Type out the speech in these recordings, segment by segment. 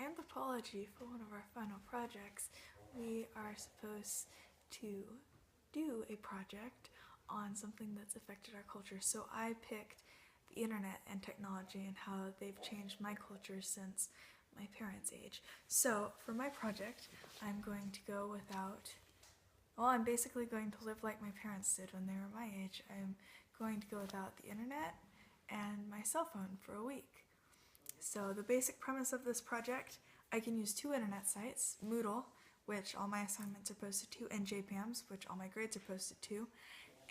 anthropology, for one of our final projects, we are supposed to do a project on something that's affected our culture. So I picked the internet and technology and how they've changed my culture since my parents' age. So for my project, I'm going to go without, well, I'm basically going to live like my parents did when they were my age. I'm going to go without the internet and my cell phone for a week. So the basic premise of this project, I can use two internet sites, Moodle, which all my assignments are posted to, and JPAMS, which all my grades are posted to.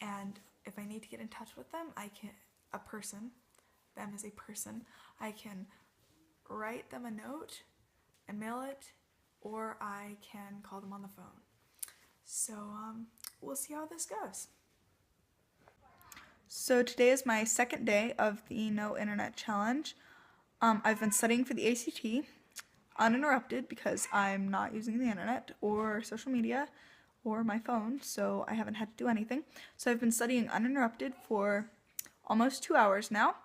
And if I need to get in touch with them, I can, them as a person, I can write them a note and mail it, or I can call them on the phone. So we'll see how this goes. So today is my second day of the No Internet Challenge. I've been studying for the ACT uninterrupted because I'm not using the internet or social media or my phone, so I haven't had to do anything. So I've been studying uninterrupted for almost 2 hours now,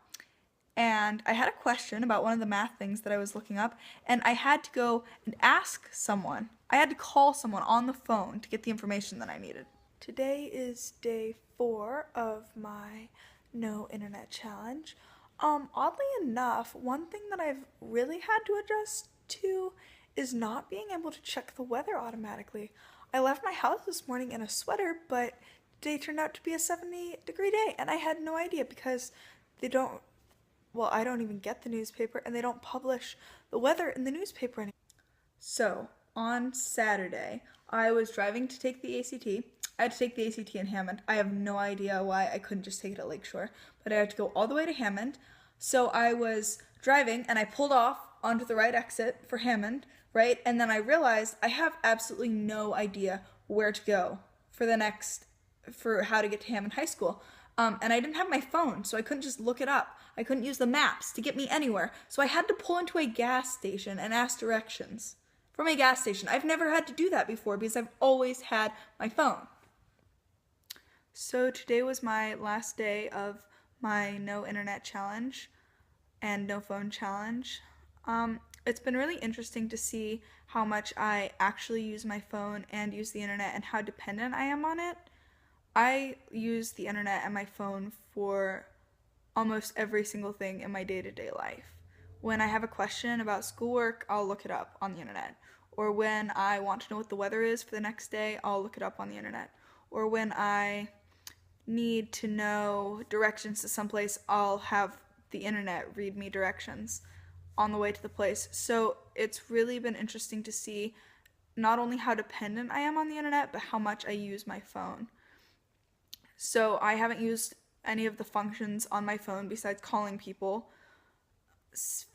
and I had a question about one of the math things that I was looking up, and I had to go and ask someone. I had to call someone on the phone to get the information that I needed. Today is day 4 of my No Internet Challenge. Oddly enough, one thing that I've really had to adjust to is not being able to check the weather automatically. I left my house this morning in a sweater, but today turned out to be a 70-degree day, and I had no idea because I don't even get the newspaper, and they don't publish the weather in the newspaper anymore. So, on Saturday, I was driving to take the ACT. I had to take the ACT in Hammond. I have no idea why I couldn't just take it at Lakeshore, but I had to go all the way to Hammond. So I was driving, and I pulled off onto the right exit for Hammond, right? And then I realized I have absolutely no idea where to go for how to get to Hammond High School. And I didn't have my phone, so I couldn't just look it up. I couldn't use the maps to get me anywhere. So I had to pull into a gas station and ask directions from a gas station. I've never had to do that before because I've always had my phone. So today was my last day of my No Internet Challenge and No Phone Challenge. It's been really interesting to see how much I actually use my phone and use the internet and how dependent I am on it. I use the internet and my phone for almost every single thing in my day-to-day life. When I have a question about schoolwork, I'll look it up on the internet. Or when I want to know what the weather is for the next day, I'll look it up on the internet. Or when I need to know directions to someplace, I'll have the internet read me directions on the way to the place. So it's really been interesting to see not only how dependent I am on the internet, but how much I use my phone. So I haven't used any of the functions on my phone besides calling people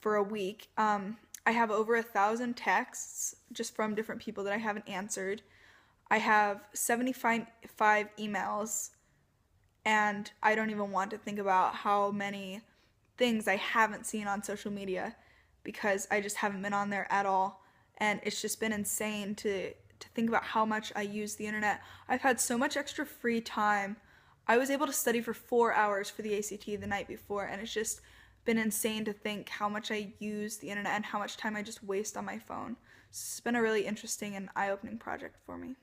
for a week. I have over 1,000 texts just from different people that I haven't answered. I have 75 emails, and I don't even want to think about how many things I haven't seen on social media because I just haven't been on there at all. And it's just been insane to think about how much I use the internet. I've had so much extra free time. I was able to study for 4 hours for the ACT the night before, and it's just been insane to think how much I use the internet and how much time I just waste on my phone. So it's been a really interesting and eye-opening project for me.